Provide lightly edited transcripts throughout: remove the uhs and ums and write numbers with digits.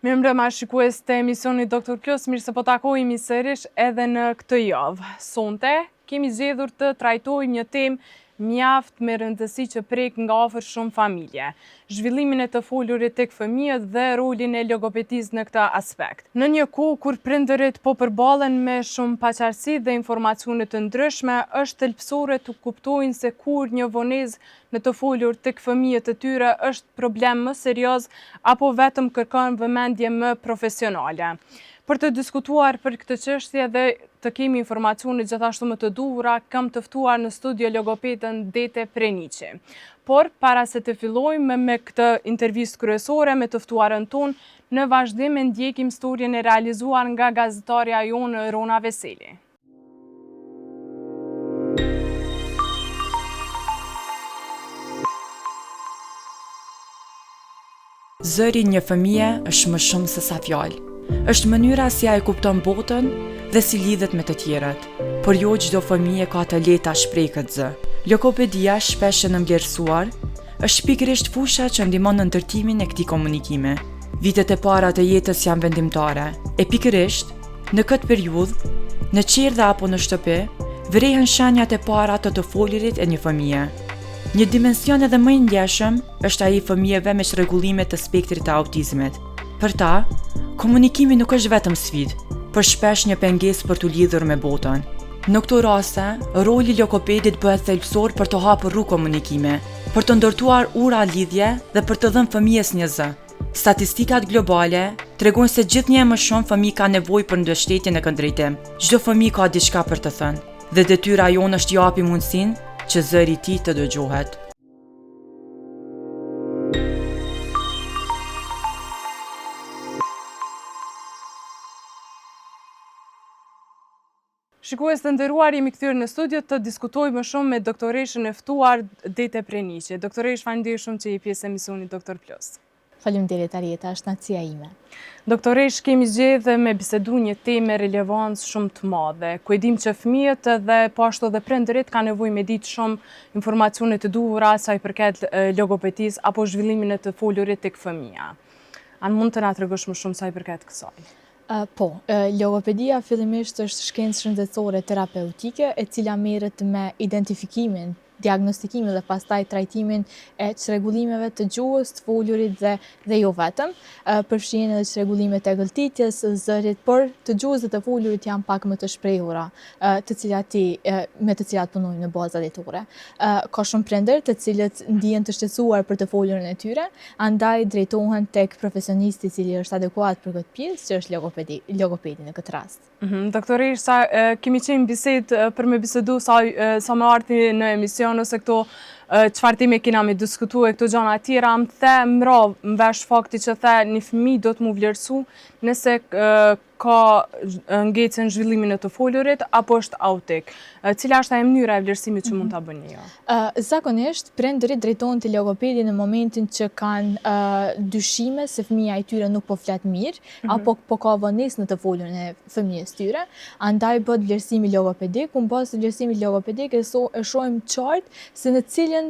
Mirëmbrëma shikues të emisionit Doktor Plus, mirë se po takohemi sërish edhe në këtë javë. Sonte kemi zgjedhur të trajtojmë një temë mjaft me rëndësi që prek nga afër shumë familje, zhvillimin e të folurit tek fëmijët dhe rolin e logopedisë në këtë aspekt. Në një kohë kur prindërit po përballen me shumë paqartësi dhe informacione të ndryshme, është thelbësore të kuptojnë se kur një vonezë në të folur tek fëmijët e tyre është problem më serioz apo vetëm kërkon vëmendje më profesionale. Për të diskutuar për këtë çështje dhe të kemi informacione gjithashtu më të duhura, kam të ftuar në studio logopedën Dete Preniqi. Por, para se të fillojmë me këtë intervistë kryesore me të ftuarën tonë, në vazhdim e ndjekim historien e realizuar nga gazetarja jonë Rona Veseli. Zëri një fëmije është më shumë se sa fjalë. Është mënyra si ai kupton botën dhe si lidhet me të tjerat. Por jo çdo fëmijë ka të lehtë ta shprehë këtë zë. Logopedia, shpesh e nënvlerësuar, është pikërisht fusha që ndihmon në ndërtimin e këtij komunikimi. Vitet e para të jetës janë vendimtare. E pikërisht në këtë periudhë, në qerdha apo në shtëpi, vrehen shenjat e para të folurit e një fëmije. Një dimension edhe më i ndjeshëm është ai i fëmijëve me çrregullime të spektrit të autizmit. Për ta, komunikimi nuk është vetëm sfidë, por shpesh një pengesë për t'u lidhur me botën. Në këto raste, roli logopedit bëhet thelbësor për të hapur rrugë komunikime, për të ndërtuar ura lidhje dhe për të dhënë fëmijës një zë. Statistikat globale tregojnë se gjithnjë më shumë fëmijë ka nevojë për mbështetje në këndrejtim. Çdo fëmijë ka diçka për të thënë, dhe detyra jonë është t'ju japim mundësinë që zëri i tij të dëgjohet. Shikues të nderuar, jemi kthyer në studio të diskutojmë më shumë me doktoreshën e ftuar Dete Preniqi. Doktoresh, faleminderit shumë që je pjesë e emisionit Doktor Plus. Faleminderit Arieta, është kënaqësia ime. Doktoresh, kemi zgjedhur me bisedu një temë me relevancë shumë të madhe, ku e dim që fëmijët dhe po ashtu edhe prindërit kanë nevojë me ditë shumë informacione të duhura sa i përket logopedisë apo zhvillimin e të folurit tek fëmia. A mund të na tregosh më shumë sa i përket kësaj? Logopedia fillimisht është shkencë shëndetësore terapeutike e cila merret me identifikimin, diagnostikimin dhe pastaj trajtimin e çrregullimeve të gjuhës, të folurit dhe jo vetëm. Përfshin edhe çrregullime të gëlltitjes, zërit, por të gjuhës dhe të folurit janë pak më të shprehura, me të cilat punojmë në baza ditore. Ka shumë prindër të cilët ndihen të shqetësuar për të folurin e tyre, andaj drejtohen tek profesionisti i cili është adekuat për këtë pjesë, që është logopedi në këtë rast. Doktoresh, kemi qenë bisedë për me bisedu sa më arti në emision ose këto çfarë teme kena me diskutue këto gjëra të tjera, më the më vesh fakti që the një fëmijë do të mu vlerësu nëse ka ngecën zhvillimin e të folurit apo është autik. Cila është ajo mënyra e vlerësimit që mund ta bëni ju? Zakonisht prindërit drejtohen te logopedi në momentin që kanë dyshime se fëmia i tyre nuk po flet mirë apo po ka vonesë në të folurin e fëmijës tyre, andaj bëhet vlerësimi logopedik. Në bazë të vlerësimit logopedik e shohim qartë se në cilën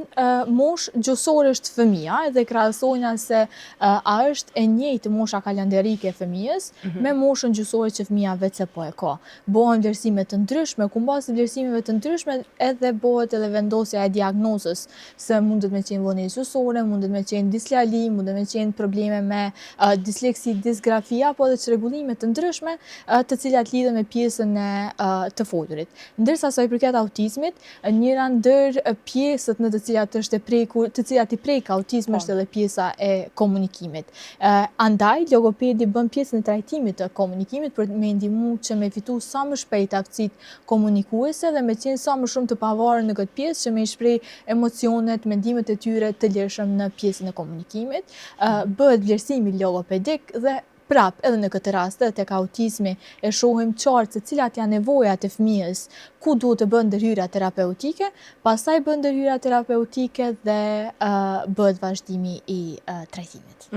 moshë gjuhësore është fëmia dhe krahasojna se a është e njëjtë mosha kalendarike e fëmijës me moshën gjuhësore që fëmia vetë po e ka. Bëhen vlerësime të ndryshme, ku mbas vlerësimeve të ndryshme edhe bëhet edhe vendosja e diagnozës, se mundet me qenë vonesë gjuhësore, mundet me qenë dislali, mundet me qenë probleme me disleksi, disgrafia, apo edhe çrregullime të ndryshme të cilat lidhen me pjesën e të folurit. Ndërsa sa i përket autizmit, njëra ndër pjesët në të cilat është të cilat i prek autizmi është edhe pjesa e komunikimit. Andaj logopedi bën pjesën e trajtimit të komunikimit për me ndihmu që me fitu sa më shpejt aftësitë komunikuese dhe me qenë sa më shumë të pavarur në këtë pjesë që me shpreh emocionet, mendimet e tyre të lirshëm në pjesën e komunikimit. Bëhet vlerësimi logopedik dhe prap edhe në këtë rast tek autizmi e shohim qartë se cilat janë nevojat e fëmijës, ku duhet të bën ndërhyrja terapeutike, pastaj bën ndërhyrja terapeutike dhe bëhet vazhdimi i trajtimit.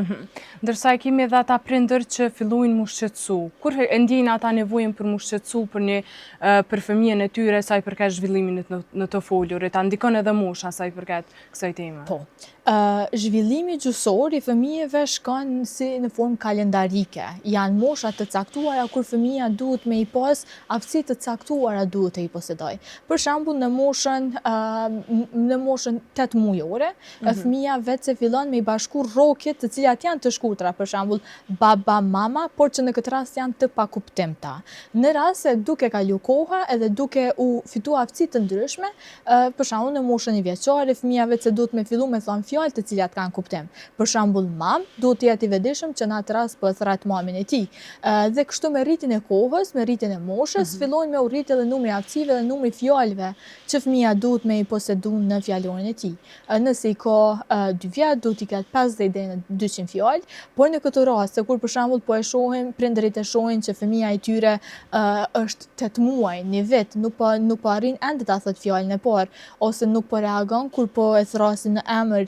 Ndërsa e kemi edhe ata prindër që fillojnë mu shqetësu. Kur e ndjejnë ata nevojën për mu shqetësu për fëmijën e tyre sa i përket zhvillimit në të folurit, a ndikon edhe mosha sa i përket kësaj teme? Po. Zhvillimi gjuhësor i fëmijëve shkon si në formë kalendarie logopedike. Janë mosha të caktuara kur fëmia duhet me I pas aftësi të caktuara duhet të I posedoj. Për shembull në moshën 8 mujore, fëmia vetë se fillon me I bashku rrokjet të cilat janë të shkurtra, për shembull baba, mama, por që në këtë rast janë të pakuptimta. Në rast se duke kalu koha edhe duke u fitu aftësi të ndryshme, për shembull në moshën 1 vjeçare, fëmia vetë se duhet me fillu me thonë fjalë të cilat kanë kuptim. Për shembull mam, duhet të jetë I vetëdijshëm që në atë rast po thret mamin e tij. Dhe kështu me rritjen e kohës, me rritjen e moshës, fillojnë me u rrit edhe numri aftësive dhe numri fjalëve që fëmia duhet me I posedu në fjalorin e tij. Nëse I ka 2 vjet, duhet I ketë 50 deri në 200 fjalë, por në këtë rast, se kur për shembull po e shohim, prindërit e shohin që fëmia I tyre është 8 muaj, 1 vit, nuk po arrin ende ta thotë fjalën e parë, ose nuk po reagon kur po e thrasin në emër,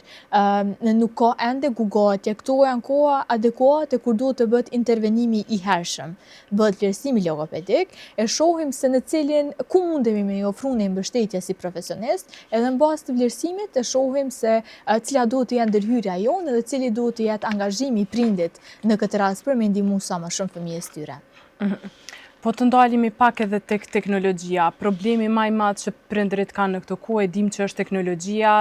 nuk ka ende gugatje. Këto janë koha adekuate kur duhet të bëhet intervenimi I hershëm. Bëhet vlerësimi logopedik, e shohim se në cilin ku mundemi me I ofru një mbështetje si profesionist, edhe në bazë të vlerësimit e shohim se cila duhet të jetë ndërhyrja jonë dhe cili duhet të jetë angazhimi I prindit në këtë rast për me ndihmu sa më shumë fëmijës tyre. Po të ndalemi pak edhe tek teknologjia. Problemi më I madh që prindërit kanë në këtë kohë, e dim që është teknologjia,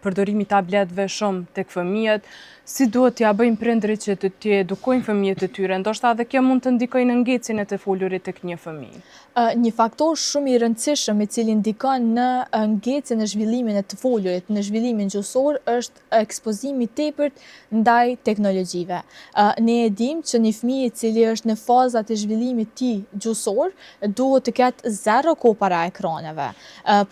përdorimi I tabletëve shumë tek fëmijët. Si duhet t'ja bëjmë prindërit që të edukojnë fëmijët e tyre? Ndoshta edhe kjo mund të ndikojë në ngecjen e të folurit tek një fëmijë. Një faktor shumë I rëndësishëm I cili ndikon në ngecjen e zhvillimin e të folurit, në zhvillimin gjuhësor, është ekspozimi I tepërt ndaj teknologjive. Ne e dim që një fëmijë I cili është në fazat e zhvillimit të tij gjuhësor duhet të ketë 0 kohë para ekraneve.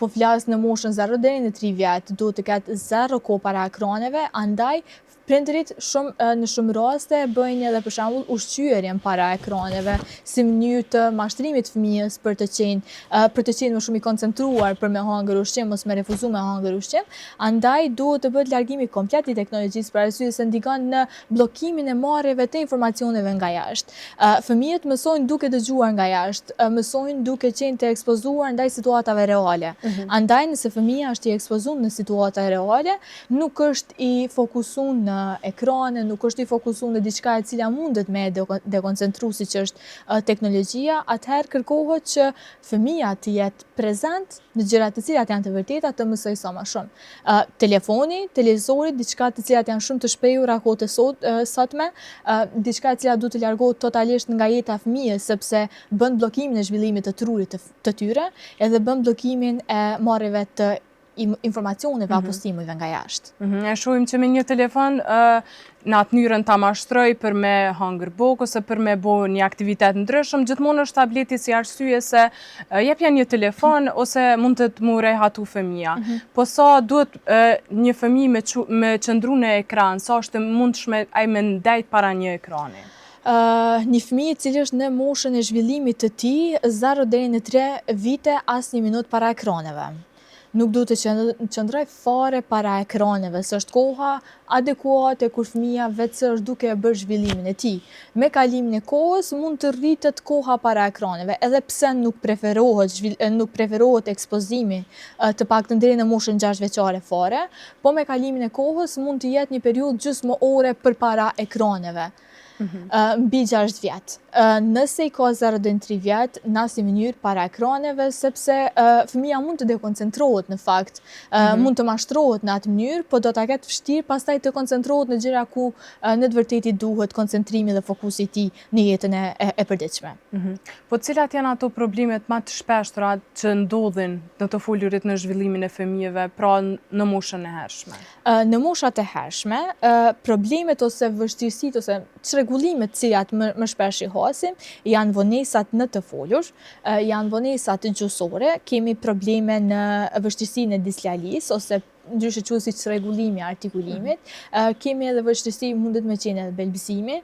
Po flas në moshën 0 deri në 3 vjet, duhet të ketë 0 kohë para ekraneve, andaj prindërit në shumë raste bëjnë edhe për shembull ushqyerjen para ekraneve si mënyrë të mashtrimit fëmijës për të qenë më shumë I koncentruar për me hangër ushqim ose me refuzu me hangër ushqim. Andaj duhet të bëhet largimi komplet I teknologjisë për arsye se ndikon në bllokimin e marrjeve të informacioneve nga jashtë. Fëmijët mësojnë duke dëgjuar nga jashtë, mësojnë duke qenë të ekspozuar ndaj situatave reale. Andaj nëse fëmia është I ekspozuar në situata reale, nuk është I fokusuar në ekrane, nuk është I fokusuar në diçka e cila mundet me dekoncentru si që është teknologjia, atëherë kërkohet që fëmia të jetë prezent në gjërat të cilat janë të vërteta të mësoj sa më shumë. Telefoni, televizori, diçka të cilat janë shumë të shprehura kohët e sotme, diçka e cila duhet të largohet totalisht nga jeta e fëmijës sepse bën bllokimin e zhvillimit të trurit të tyre, edhe bën bllokimin e marrjeve të informacioneve apo stimujve nga jashtë. E shohim që me një telefon në atë mënyrën ta mashtroj për me hangër bokë ose për me bo një aktivitet ndryshëm, gjithmonë është tableti si arsye se jepja një telefon ose mund të mu rehatu fëmia. Po sa duhet një fëmijë me qëndru në ekran, sa është mundshme ai me ndajt para një ekrani? Një fëmijë I cili është në moshën e zhvillimit të tij 0 deri në 3 vite as 1 minutë para ekraneve. Nuk duhet të qëndroj fare para ekraneve, së është koha adekuate kur fëmia vetë është duke e bërë zhvillimin e tij. Me kalimin e kohës mund të rritet koha para ekraneve, edhe pse nuk preferohet ekspozimi të paktën deri në moshën 6 vjeçare fare, po me kalimin e kohës mund të jetë një periudhë gjysmë ore përpara ekraneve. Mbi 6 vjet. Nëse I ka 0 deri në 3 vjet, në asnjë mënyrë para ekraneve, sepse fëmia mund të dekoncentrohet në fakt, mund të mashtrohet në atë mënyrë, po do ta ketë vështirë pastaj të koncentrohet në gjëra ku në të vërtetë I duhet koncentrimi dhe fokusi I tij në jetën e përditshme. Po cilat janë ato problemet më të shpeshtra që ndodhin në të folurit në zhvillimin e fëmijëve, pra në moshën e hershme? Në moshat e hershme, problemet ose vështirësitë ose çrregullimet të cilat më shpesh I hasim janë vonesat në të folur, janë vonesat gjuhësore, kemi probleme në vështirësinë e disljalisë ose ndryshe quhet si çrregullimi I artikulimit, kemi edhe vështirësi mundet me qenë edhe belbësimi,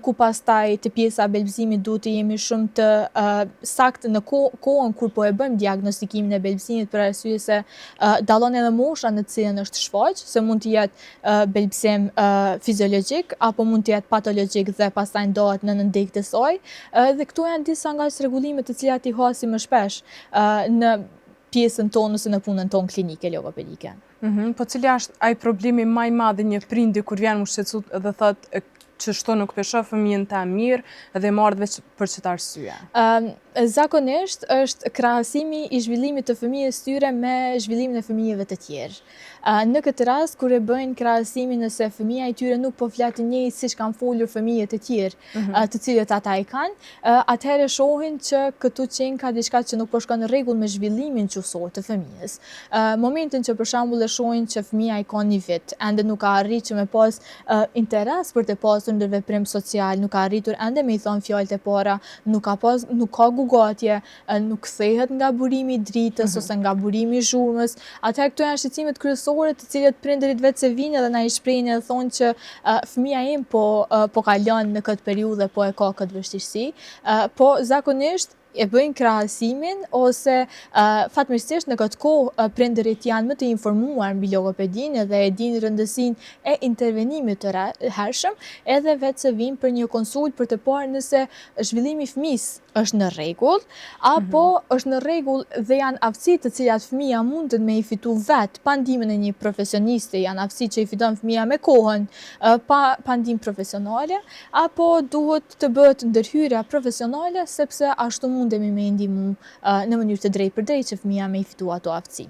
ku pastaj të pjesa e belbësimit duhet të jemi shumë të saktë në kohën kur po e bëjmë diagnostikimin e belbësimit për arsye se dallon edhe mosha në të cilën është shfaq, se mund të jetë belbësim fiziologjik apo mund të jetë patologjik dhe pastaj ndohet në ndekë të saj, dhe këto janë disa nga çrregullimet të cilat I hasim më shpesh në pjesën tonë ose në punën tonë klinike logopedike. Po cili është ai problemi më I madh I një prindi kur vjen më shqetësut dhe thot që shto nuk pesho fëmijën ta mirë dhe marrë veç për çet arsye? Zakonisht është krahasimi i zhvillimit të fëmijës tyre me zhvillimin e fëmijëve të tjerë. Në këtë rast, kur e bëjnë krahasimin nëse fëmija i tyre nuk po flatë njëjtë siç kanë folur fëmijët e tjerë, të cilët ata i kanë, atëherë shohin që këtu qenë ka diçka që nuk po shkon në rregull me zhvillimin gjuhësor të fëmijës. Momentin që për shembull e shohin që fëmija i ka një vit, ende nuk ka arritur që me pas interes për të pasur ndërveprim social, nuk ka arritur ende me i thonë fjalët e para, nuk ka gugatje, nuk kthehet nga burimi i dritës ose nga burimi i zhurmës. Atëherë këto janë shqetësimet kryesore të cilët prindërit vetë se vinë edhe na i shprehin edhe thonë që fëmija im po kalon në këtë periudhë po e ka këtë vështirësi, po zakonisht e bëjnë krahasimin ose fatmirësisht në këtë kohë prindërit janë më të informuar mbi logopedinë dhe e dinë rëndësinë e intervenimit të hershëm, edhe vetë se vinë për një konsult për të parë nëse zhvillimi i fëmisë është në rregull, apo është në rregull dhe janë aftësitë të cilat fëmija mundet me i fitu vetë pa ndihmën e një profesioniste, janë aftësitë që i fiton fëmija me kohën, pa ndihmë profesionale, apo duhet të bëhet ndërhyrja profesionale sepse ashtu mundemi me i ndihmu në mënyrë të drejtë për drejtë që fëmija me i fitu ato aftësi.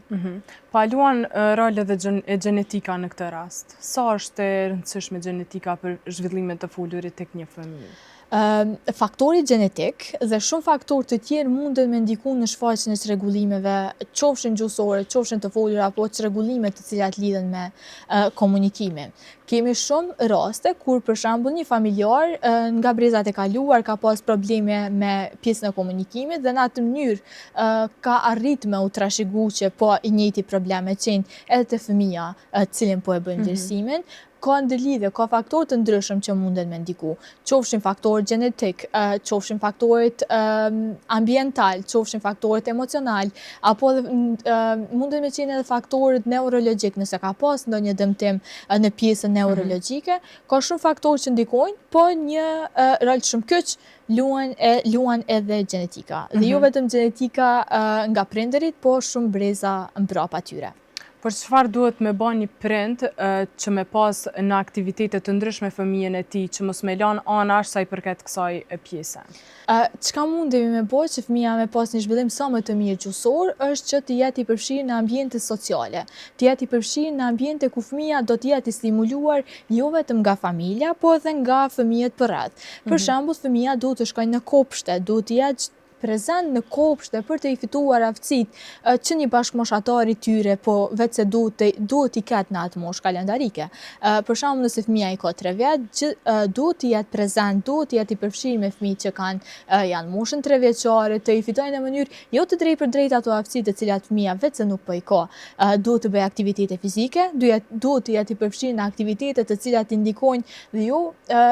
Pa luan rol edhe gjenetika në këtë rast? Sa është e rëndësishme gjenetika për zhvillimin të folurit tek një fëmijë? Faktori gjenetik dhe shumë faktorë të tjerë mundet me ndiku në shfaqjen e çrregullimeve, qofshin gjuhësore, qofshin të folura apo çrregullime të cilat lidhen me komunikimin. Kemi shumë raste kur për shembull një familjar nga brezat e kaluar ka pas probleme me pjesën e komunikimit dhe në atë mënyrë ka arrit me u trashëgu që po i njëjti probleme qenë edhe te fëmia cilin po e bën ndërsimin. Ka ndërlidhje, ka faktorë të ndryshëm që mundet me ndiku. Qofshin faktorë gjenetik, qofshin faktorët ambiental, qofshin faktorët emocional, apo mundet me qenë edhe faktorët neurologjik, nëse ka pas ndonjë dëmtim në pjesën neurologjike, ka shumë faktorë që ndikojnë, po një rol shumë kyç luan edhe gjenetika. Dhe jo vetëm gjenetika nga prindërit, po shumë breza mbrapa tyre. Por çfarë duhet me ba një prind që me pas në aktivitete të ndryshme fëmijën e tij, që mos me lanë anash sa i përket kësaj pjese? Çka mundemi me bëj që fëmija me pas një zhvillim sa më të mirë gjuhësor është që të jetë i përfshirë në ambiente sociale, të jetë i përfshirë në ambiente ku fëmija do të jetë i stimuluar jo vetëm nga familja, po edhe nga fëmijët përreth. Për shembull, fëmija duhet të shkojnë në kopshte, duhet të jetë prezent në kopshte për të i fituar aftësitë që një bashkëmoshatar i tyre, po vetë se duhet i ketë në atë moshë kalendarike. Për shembull, nëse fëmija i ka 3 vjet, duhet të jetë prezent, duhet të jetë i përfshirë me fëmijët që janë moshën 3 vjeçare, të i fitojnë në mënyrë jo të drejtë për drejtë ato aftësi të cilat fëmija vetë se nuk po i ka. Duhet të bëjë aktivitete fizike, duhet të jetë i përfshirë në aktivitete të cilat i ndikojnë dhe jo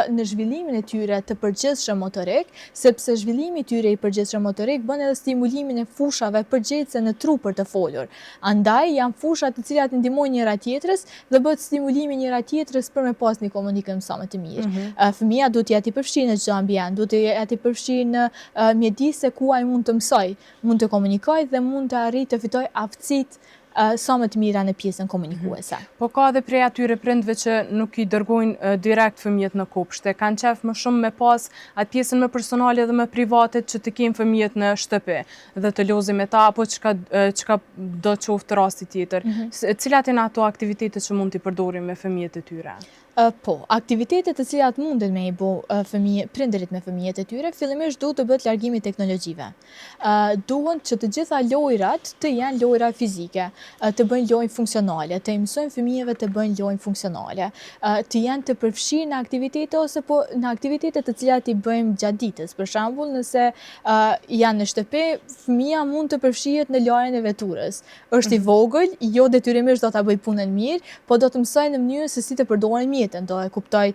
në zhvillimin e tyre të përgjithshëm motorik, sepse zhvillimi i tyre i përgjithshëm motorik bën edhe stimulimin e fushave përgjithëse në tru për të folur. Andaj janë fusha të cilat ndihmojnë njëra tjetrës dhe bëhet stimulimi njëra tjetrës për me pas një komunikim sa më të mirë. Fëmija duhet të jetë i përfshirë në çdo ambient, duhet të jetë i përfshirë në mjedise ku ai mund të mësoj, mund të komunikojë dhe mund të arrijë të fitojë aftësitë sa më të mira në pjesën komunikuese. Po ka edhe prej atyre prindve që nuk i dërgojnë direkt fëmijët në kopshte, kanë qef më shumë me pas atë pjesën më personale dhe më private që të kemë fëmijët në shtëpi dhe të lozim me ta, apo çka do qoftë rasti tjetër. Cilat janë ato aktivitete që mund t'i përdorim me fëmijët e tyre? Po, aktivitetet të cilat mundet me i bo prindërit me fëmijët e tyre, fillimisht duhet të bëhet largimi teknologjive. Duhen që të gjitha lojrat të jenë lojra fizike, të bëjnë lojë funksionale, të i mësojnë fëmijëve të bëjnë lojë funksionale, të jenë të përfshirë në aktivitete ose po në aktivitete të cilat i bëjmë gjatë ditës. Për shembull, nëse janë në shtëpi, fëmija mund të përfshihet në lojën e veturës. Është i vogël, jo detyrimisht do ta bëj punën mirë, po do të mësoj në mënyrë se si të përdoren mjetën, do e kuptoj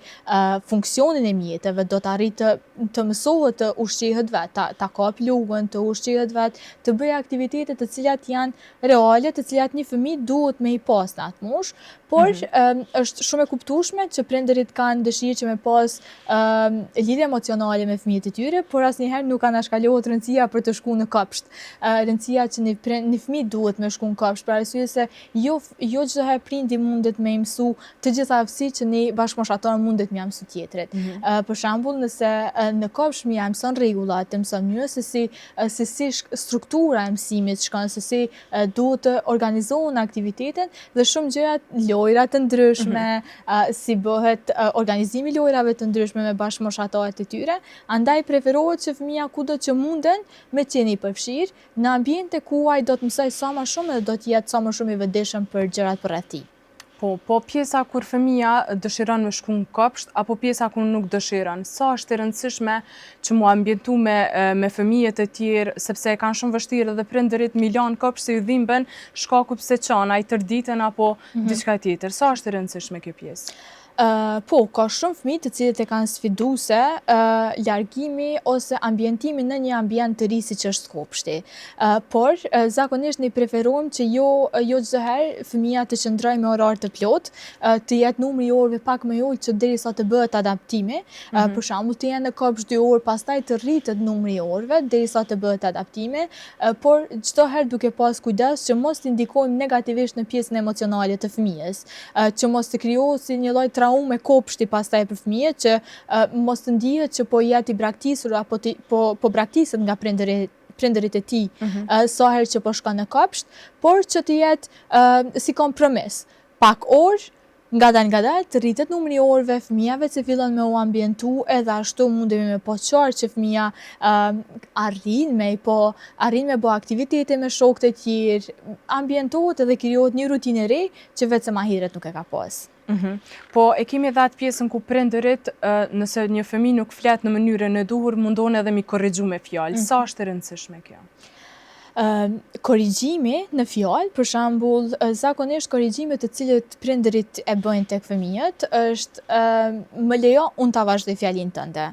funksionin e mjetëve, do të arritë të mësohet të ushqihet vetë, ta kap lugën, të ushqihet vetë, të bëjë aktivitete të cilat janë reale, të cilat një fëmijë duhet me i pas në atë moshë, por është shumë e kuptueshme që prindërit kanë dëshirë që me pas lidhje emocionale me fëmijët e tyre, por asnjëherë nuk anashkalohet rëndësia për të shkuar në kopsht. Rëndësia që një fëmijë duhet me shku në kopsht, për arsye se jo çdo herë prindi mundet me i mësu të gjitha aftësitë që ne një bashkëmoshator mundet më mësu tjetrit. Për shembull, nëse në kopsht fëmia mëson rregullat, mëson mënyrën se si struktura e mësimit shkon, se si duhet të organizohen aktivitetet dhe shumë gjëra, lojra të ndryshme, si bëhet organizimi i lojrave të ndryshme me bashkëmoshatorët e tyre. Andaj preferohet që fëmia kudo që munden me qenë i përfshirë në ambiente ku ai do të mësoj sa më shumë dhe do të jetë sa më shumë i vëdishëm për gjërat përreth tij. Po pjesa kur fëmia dëshiron me shku në kopsht, apo pjesa kur nuk dëshiron, sa është e rëndësishme që mu ambientu me fëmijët e tjerë, sepse e kanë shumë vështirë dhe prindërit milion kopsht se ju dhimbën shkaku pse çon, ai tërditën apo diçka tjetër. Sa është e rëndësishme kjo pjesë? Po, ka shumë fëmijë të cilët e kanë sfiduse largimi ose ambientimi në një ambient të ri siç është kopshti. Por zakonisht ne preferojmë që jo çdo herë fëmia të qëndrojë me orar të plot, të jetë numri i orëve pak më i ulët që derisa të bëhet adaptimi. Për shembull, të jenë në kopsht 2 orë, pastaj të rritet numri i orëve derisa të bëhet adaptimi, por çdo herë duke pas kujdes që mos të ndikojmë negativisht në pjesën emocionale të fëmijës, që mos të krijohet si një lloj traume kopshti pastaj për fëmijët, që mos të ndihet që po jetë i braktisur apo po braktiset nga prindërit e tij sa herë që po shkon në kopsht, por që të jetë si kompromis. Pak orë, ngadalë të rritet numri i orëve, fëmijave që fillon me u ambientu, edhe ashtu mundemi me po qartë që fëmia arrin me bë aktivitete me shokët e tjerë, ambientohet edhe krijohet një rutinë e re që vetëm ma herët nuk e ka pas. Po e kemi edhe atë pjesën ku prindërit, nëse një fëmijë nuk flet në mënyrën e duhur, mundon edhe mi korrigju me fjalë. Sa është e rëndësishme kjo? Korrigjimi në fjalë, për shembull, zakonisht korrigjimet të cilët prindërit e bëjnë tek fëmijët është më lejo unë ta vazhdoj fjalinë tënde.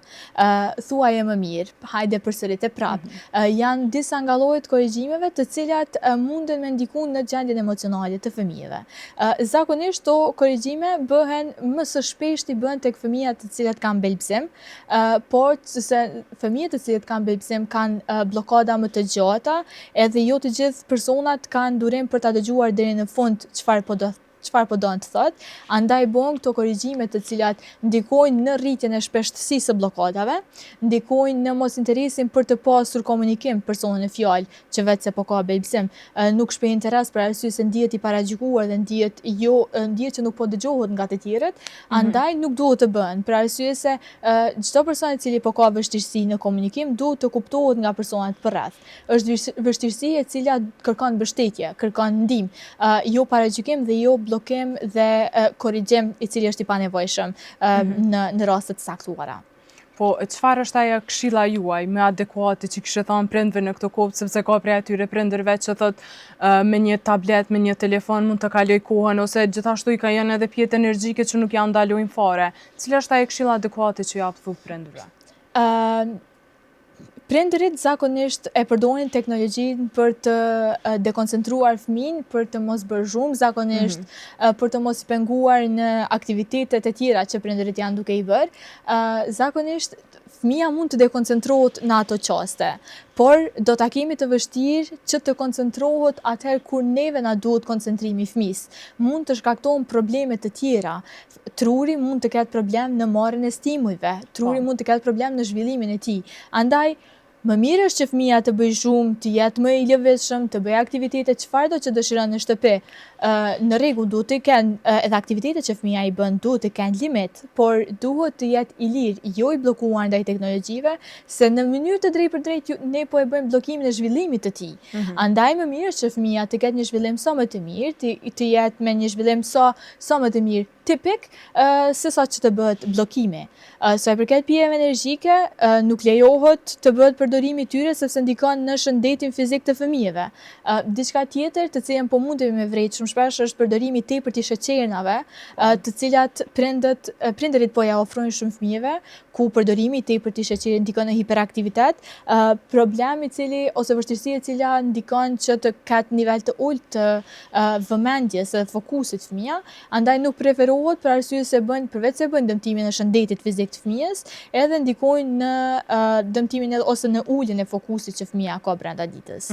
Thuaje më mirë, hajde përsërit e prap. Janë disa nga llojet korrigjimeve të cilat munden me ndiku në gjendjen emocionale të fëmijëve. Zakonisht to korrigjime bëhen më së shpeshti bëhen tek fëmijët të cilët kanë belbësim, por se fëmijët të cilët kanë belbësim kanë bllokada më të gjata, edhe jo të gjithë personat kanë durim për ta dëgjuar deri në fund çfarë po do të thotë, andaj bëhen këto korrigjime të cilat ndikojnë në rritjen e shpeshtësisë së bllokadave, ndikojnë në mos interesin për të pasur komunikim personin e fjalë, që vetë se po ka belbësim, nuk shpej interes për arsye se ndihet i paragjykuar dhe ndihet që nuk po dëgjohet nga të tjerët, andaj nuk duhet të bëhen, për arsye se çdo person i cili po ka vështirësi në komunikim duhet të kuptohet nga personat përreth. Është vështirësi e cila kërkon mbështetje, kërkon ndihmë, jo paragjykim dhe jo bllokim dhe korrigjim i cili është i panevojshëm në raste të saktuara. Po, çfarë është ajo këshilla juaj më adekuate që kishte thënë prindve në këtë kohë, sepse ka prej atyre prindërve që thotë me një tablet, me një telefon mund të kaloj kohën, ose gjithashtu i ka janë edhe pjetë energjike që nuk janë ndalojnë fare. Cila është ajo këshilla adekuate që ju thuhet prindërve? Prindërit zakonisht e përdorin teknologjinë për të dekoncentruar fëmin, për të mos bërë zhurmë, zakonisht për të mos i penguar në aktivitetet e tjera që prindërit janë duke i bërë. Zakonisht fëmia mund të dekoncentrohet në ato qaste, por do ta kemi të vështirë që të koncentrohet atëherë kur neve na duhet koncentrimi i fëmis. Mund të shkaktojnë probleme të tjera. Truri mund të ketë problem në marrjen e stimujve, truri mund të ketë problem në zhvillimin e tij. Andaj më mirë është që fëmia të bëjë zhurmë, të jetë më i lëvizshëm, të bëjë aktivitete çfarëdo që dëshiron në shtëpi. Në rregull duhet të kenë edhe aktivitetet që fëmia i bën duhet të kenë limit, por duhet të jetë i lirë, jo i bllokuar ndaj teknologjive, se në mënyrë të drejtë ne po e bëjmë bllokimin e zhvillimit të tij. Andaj më mirë është që fëmia të ketë një zhvillim sa më të mirë, të jetë me një zhvillim sa më të mirë tipik, se sa që të bëhet bllokimi. Sa i përket pijeve energjike, nuk lejohet të bëhet përdorimi i tyre sepse ndikon në shëndetin fizik të fëmijëve. Diçka tjetër të cilën po mundemi me vrejtë shumë shpesh është përdorimi i tepërt i sheqernave, të cilat prindërit po ja ofrojnë shumë fëmijëve, ku përdorimi i tepërt i sheqerit ndikon në hiperaktivitet, problem i cili ose vështirësi e cila ndikon që të ketë nivel të ulët të vëmendjes dhe fokusit fëmia, andaj nuk preferohet për arsye se përveç se bën dëmtimin e shëndetit fizik të fëmijës, edhe ndikojnë në dëmtimin ose në në ulljen e fokusit që fëmia ka brenda ditës.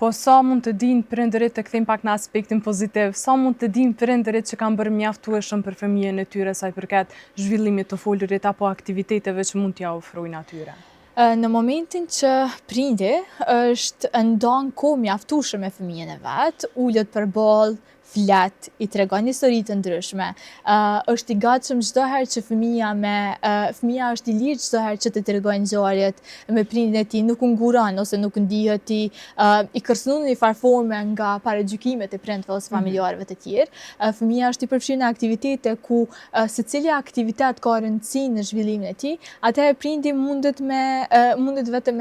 Po sa mund të dinë prindërit, të kthejmë pak në aspektin pozitiv, sa mund të dinë prindërit që kanë bërë mjaftueshëm për fëmijën e tyre sa i përket zhvillimit të folurit apo aktiviteteve që mund t'ja ofrojnë atyre? Në momentin që prindi është ndan kohë mjaftueshme me fëmijën e vet, ulet përballë, flet, i tregon histori të ndryshme, është i gatshëm çdo herë që fëmia është i lirë çdo herë që të tregojë ngjarjet me prindin e tij, nuk u nguron ose nuk ndihet i kërcënuar në një farë forme nga paragjykimet e prindve ose familjarëve të tjerë. Fëmia është i përfshirë në aktivitete ku secili aktivitet ka rëndësi në zhvillimin e tij, atëherë prindi mundet vetëm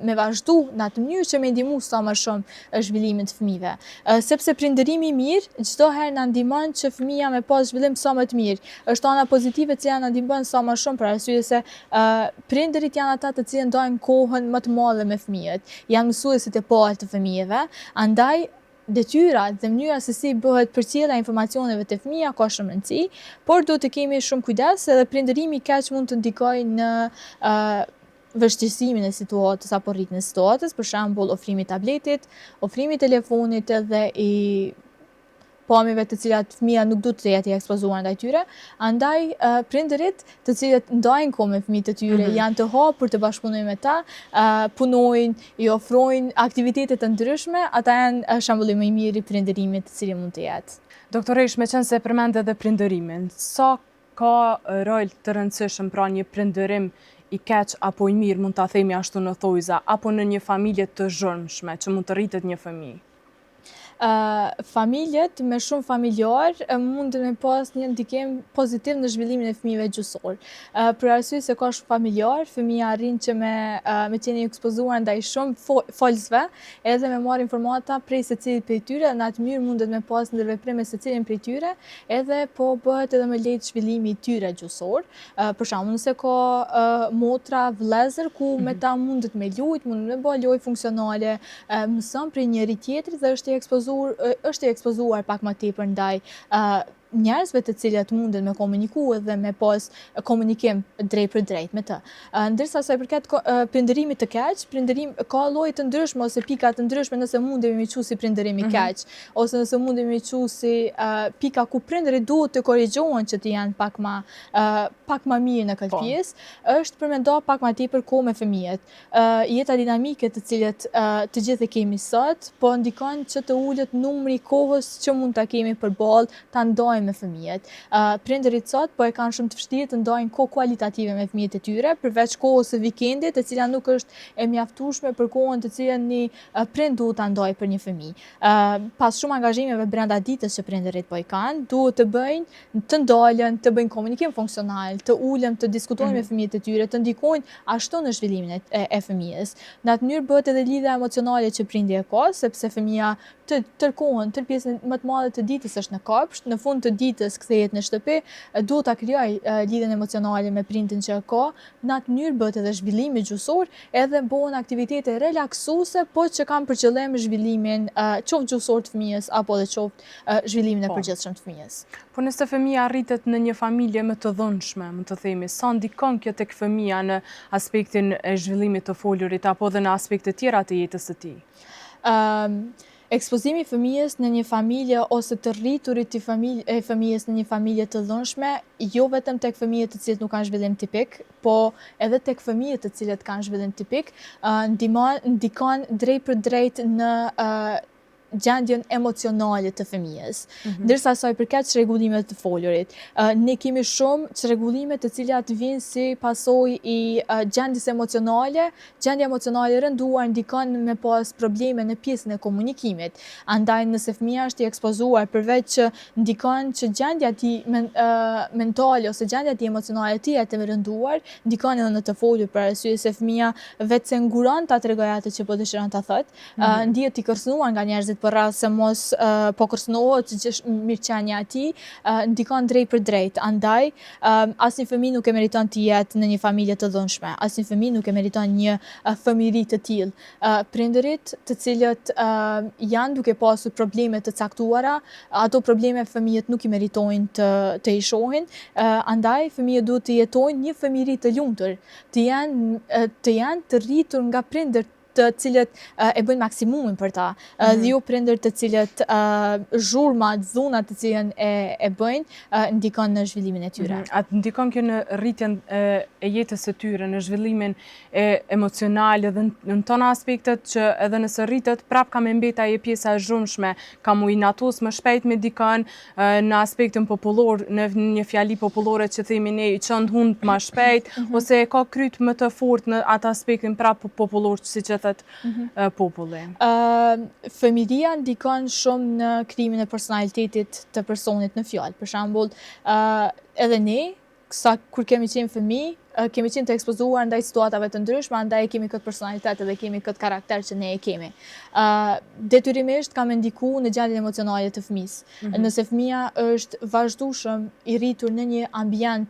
me vazhdu në atë mënyrë që me ndihmu sa më shumë zhvillimin të fëmijëve. Sepse prindërimi i mirë çdo herë na ndihmon që fëmia me pas zhvillim sa më të mirë. Është ana pozitive që na ndihmon sa më shumë për arsye se prindërit janë ata të cilët ndajnë kohën më të madhe me fëmijët. Janë mësuesit e parë të fëmijëve, andaj detyrat dhe mënyra se si bëhet përcjellja e informacioneve te fëmia ka shumë rëndësi, por duhet të kemi shumë kujdes edhe prindërimi i keq mund të ndikojë në vështirësimin e situatës apo rritjen e situatës, për shembull ofrimi i tabletit, ofrimi i telefonit edhe i pamjeve të cilat fëmia nuk duhet të jetë i ekspozuar ndaj tyre. Andaj prindërit të cilët ndajnë kohë me fëmijët e tyre, janë të hapur të bashkëpunojnë me ta, punojnë, i ofrojnë aktivitete të ndryshme, ata janë shembulli më i mirë i prindërimit të cili mund të jetë. Doktoresh, me qenë se përmend edhe prindërimin, sa ka rol të rëndësishëm pra një prindërim i keq apo i mirë, mund ta themi ashtu në thojza, apo në një familje të zhurmshme që mund të rritet një fëmijë? Familjet me shumë familjar mund me pas një ndikim pozitiv në zhvillimin e fëmijëve gjyqësor. Për arsye se ka shumë familjar, fëmia arrin që me qenë i ekspozuar ndaj shumë folësve, edhe me marrë informata prej secilit prej tyre, në atë mënyrë mundet me pas ndërveprime me secilin prej tyre, edhe po bëhet edhe më lehtë zhvillimi i tyre gjyqësor. Për shembull, nëse ka motra, vëllezër ku me ta mundet me lujt, mundet me bëj lojë funksionale, mëson prej njëri tjetrit dhe është i ekspozuar pak më tepër ndaj njerëzve të cilët mundet me komuniku dhe me pas komunikim drejt për drejt me të. Ndërsa sa i përket prindërimit të keq, prindërim ka lloje të ndryshme ose pika të ndryshme nëse mundemi me quajtur si prindërim i keq, ose nëse mundemi me quajtur si pika ku prindërit duhet të korrigjohen që të janë pak më mirë në këtë pjesë, është për me nda pak më tepër kohë me fëmijët. Jeta dinamike të cilët të gjithë e kemi sot, po ndikon që të ulet numri kohës që mund ta kemi përballë ta ndajmë me fëmijët. Prindërit sot po e kanë shumë të vështirë të ndajnë kohë kualitative me fëmijët e tyre, përveç kohës së vikendit, e cila nuk është e mjaftueshme për kohën të cilën një prind duhet ta ndajë për një fëmijë. Pas shumë angazhimeve brenda ditës që prindërit po i kanë, duhet të bëjnë të ndalen, të bëjnë komunikim funksional, të ulen, të diskutojnë me fëmijët e tyre, të ndikojnë ashtu në zhvillimin e fëmijës. Në atë mënyrë bëhet edhe lidhja emocionale që prindi e ka, sepse fëmia tër pjesën më të madhe të ditës është në kopsht, në fund të ditës kthehet në shtëpi, duhet ta krijoj lidhjen emocionale me prindin që ka, në atë mënyrë bëhet edhe zhvillimi gjyqësor, edhe bëhen aktivitete relaksuese, po që kanë për qëllim zhvillimin qoftë gjyqësor të fëmijës apo edhe qoftë zhvillimin e përgjithshëm të fëmijës. Po nëse fëmia rritet në një familje më të dhunshme, më të themi, sa ndikon kjo tek fëmia në aspektin e zhvillimit të folurit apo edhe në aspekte tjera të jetës së tij? Ekspozimi i fëmijës në një familje ose të rriturit e fëmijës në një familje të dhunshme, jo vetëm tek fëmijët të cilët nuk kanë zhvillim tipik, po edhe tek fëmijët të cilët kanë zhvillim tipik, ndikon drejt për drejt në gjendjen emocionale të fëmijës. Ndërsa sa i përket çrregullimeve të folurit, ne kemi shumë çrregullime të cilat vijnë si pasojë i gjendjes emocionale. Gjendja emocionale e rënduar ndikon me pas probleme në pjesën e komunikimit. Andaj nëse fëmia është i ekspozuar, përveç që ndikon që gjendja e tij mentale ose gjendja e tij emocionale të jetë e rënduar, ndikon edhe në të folur për arsye se fëmia vetë se nguron ta tregojë atë që po dëshiron ta thotë, ndihet i kërcënuar nga njerëzit për rrallë se mos po kërcënohet që mirëqenia e tij ndikon drejt për drejt. Andaj asnjë fëmijë nuk e meriton të jetë në një familje të dhunshme. Asnjë fëmijë nuk e meriton një fëmijëri të tillë. Prindërit të cilët janë duke pasur probleme të caktuara, ato probleme fëmijët nuk i meritojnë të i shohin. Andaj fëmijët duhet të jetojnë një fëmijëri të lumtur, të janë të rritur nga prindër të cilët e bëjnë maksimumin për ta, dhe jo prindër të cilët zhurmat, dhunat të cilën e bëjnë ndikon në zhvillimin e tyre. Atë ndikon kjo në rritjen e jetës së tyre, në zhvillimin emocional dhe në tona aspektet që edhe nëse rritet, prap ka me mbet ajo pjesa e zhurmshme, ka mu i natos më shpejt me dikën në aspektin popullor, në një fjali popullore që themi ne i çon hund më shpejt, ose ka kryt më të fortë në atë aspektin prap popullor që si që populli. Fëmijëria ndikon shumë në krijimin e personalitetit të personit në fjalë. Për shembull, edhe ne kur kemi qenë fëmijë, kemi qenë të ekspozuar ndaj situatave të ndryshme, andaj kemi këtë personalitet edhe kemi këtë karakter që ne e kemi. Detyrimisht ka me ndiku në gjendjen emocionale të fëmijës. Nëse fëmija është vazhdueshëm i rritur në një ambient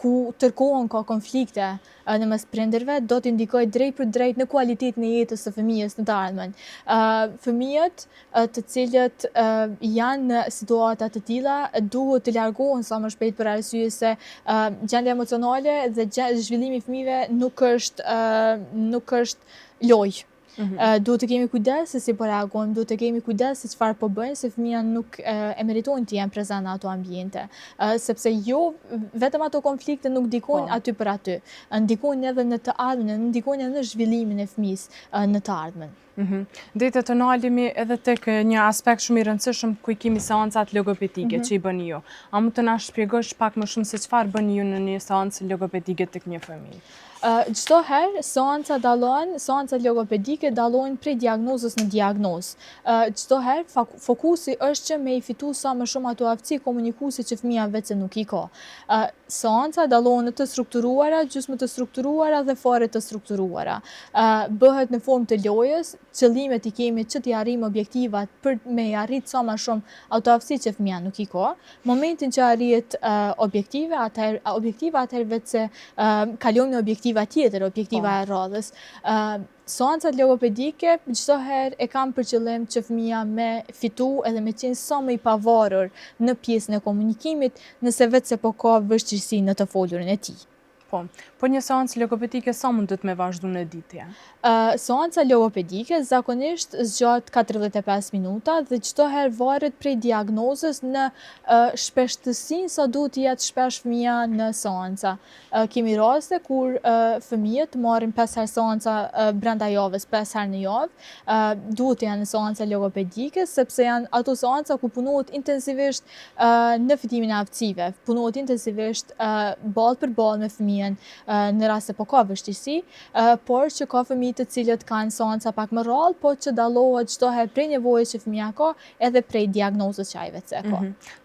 ku tërkohën ka konflikte në mes prindërve, do të ndikojë drejt për drejt në kualitetin e jetës së fëmijës në të ardhmen. Fëmijët të cilët janë në situata të tilla duhet të largohen sa më shpejt për arsye se gjendja emocionale dhe zhvillimi i fëmijëve nuk është lojë. Duhet të kemi kujdes se si po reagojmë, duhet të kemi kujdes se çfarë po bëjmë, se fëmija nuk e meritojnë të jenë prezent në ato ambiente. Sepse jo vetëm ato konflikte nuk ndikojnë aty për aty, ndikojnë edhe në të ardhmen, ndikojnë edhe në zhvillimin e fëmijës në të ardhmen. Dete të nalimi edhe tek një aspekt shumë i rëndësishëm ku i kemi seancat logopedike që i bëni ju. A mund të na shpjegosh pak më shumë se çfarë bëni ju në një seancë logopedike tek një fëmijë? Çdo herë seancat logopedike dallojnë prej diagnozës në diagnozë. Çdo herë fokusi është që me i fitu sa më shumë ato aftësi komunikuese që fëmija vetë se nuk i ka. Seanca dallohen në të strukturuara, gjysmë të strukturuara dhe fare të strukturuara. Bëhet në formë të lojës, qëllimet i kemi që t'i arrijmë objektivat për me i arrit sa më shumë ato aftësi që fëmija nuk i ka. Momentin që arrihet objektiva, atëherë vetë se kalojmë në objektiva tjetër, objektiva e radhës. Seancat logopedike çdo herë e kam për qëllim që fëmija me fitu edhe me qenë sa më i pavarur në pjesën e komunikimit, nëse vetë se po ka vështirësi në të folurin e tij. Po një seancë logopedike sa mundet me vazhdu në ditje? Seanca logopedike zakonisht zgjat 45 minuta dhe çdo herë varet prej diagnozës në shpeshtësinë sa duhet të jetë shpesh fëmija në seanca. Kemi raste kur fëmijët marrin 5 herë seanca brenda javës, 5 herë në javë, duhet të janë në seanca logopedike sepse janë ato seanca ku punohet intensivisht në fitimin e aftësive, punohet intensivisht ballë për ballë me fëmijën në rast se po ka vështirësi, por që ka fëmijë të cilët kanë seanca pak më rrallë, po që dallohet çdo herë prej nevojës që fëmija ka edhe prej diagnozës që ai vetë se ka.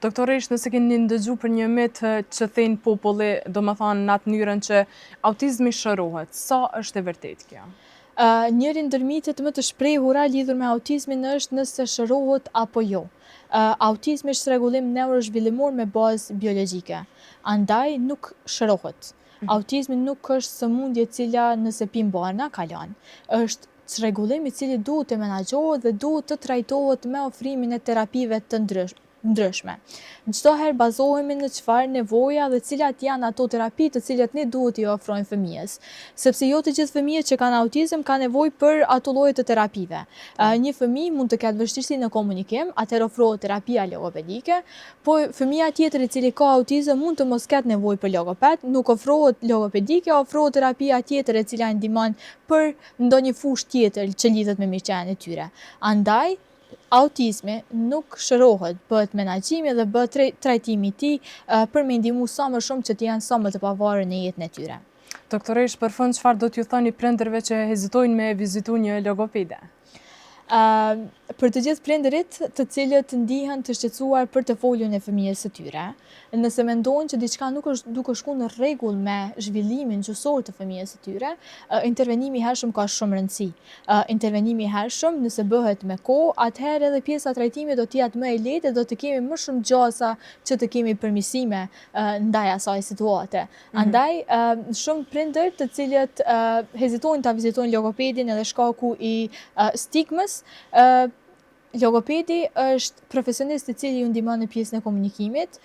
Doktoresh, nëse keni ndëgju për një mit që thënë populli, domethënë në atë mënyrën që autizmi shërohet, sa është e vërtetë kjo? Njëri ndër mitet më të shprehura lidhur me autizmin është nëse shërohet apo jo. Autizmi është rregullim neurozhvillimor me bazë biologjike, andaj nuk shërohet. Autizmi nuk është sëmundje e cila nëse pim barna kalon. Është çrregullim i cili duhet të menaxhohet dhe duhet të trajtohet me ofrimin e terapive të ndryshme. Çdo herë bazohemi në çfarë nevoja dhe cilat janë ato terapi të cilat ne duhet t'i ofrojmë fëmijës. Sepse jo të gjithë fëmijët që kanë autizëm kanë nevojë për ato lloje të terapive. Një fëmijë mund të ketë vështirësi në komunikim, atëherë ofrohet terapia logopedike, po fëmija tjetër i cili ka autizëm mund të mos ketë nevojë për logoped, nuk ofrohet logopedike, ofrohet terapia tjetër e cila ndihmon për ndonjë fushë tjetër që lidhet me mirëqenien e tyre. Andaj autizmi nuk shërohet, bëhet menaxhimi dhe bëhet trajtimi i tij për me ndihmu sa më shumë që të janë sa më të pavarur në jetën e tyre. Doktoresh, për fund çfarë do t'ju thoni prindërve që hezitojnë me vizitu një logopede? për të gjithë prindërit të cilët ndihen të shqetësuar për të folën e fëmijës së tyre, nëse mendojnë që diçka nuk është duke shkuar në rregull me zhvillimin gjuhësor të fëmijës së tyre, intervenimi i hershëm ka shumë rëndësi. Intervenimi i hershëm, nëse bëhet me kohë, atëherë edhe pjesa e trajtimit do të jetë më e lehtë, do të kemi më shumë gjasa që të kemi përmirësime ndaj asaj situate. Andaj, shumë prindër të cilët hezitojnë ta vizitojnë logopedin edhe shkaku i stigmës, logopedi është profesionist i cili ju ndihmon në pjesën e komunikimit.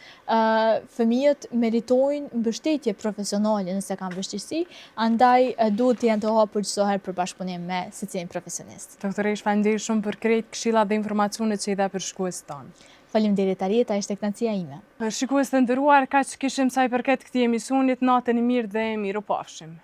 Fëmijët meritojnë mbështetje profesionale nëse kanë vështirësi, andaj duhet të jenë të hapur çdo herë për bashkëpunim me secilin profesionist. Doktoresh, faleminderit shumë për krejt këshillat dhe informacionet që i dha për shikuesit tanë. Faleminderit Arieta, ishte kënaqësia ime. Për shikues të nderuar, kaq kishim sa i përket këtij emisioni, natën e mirë dhe mirupafshim.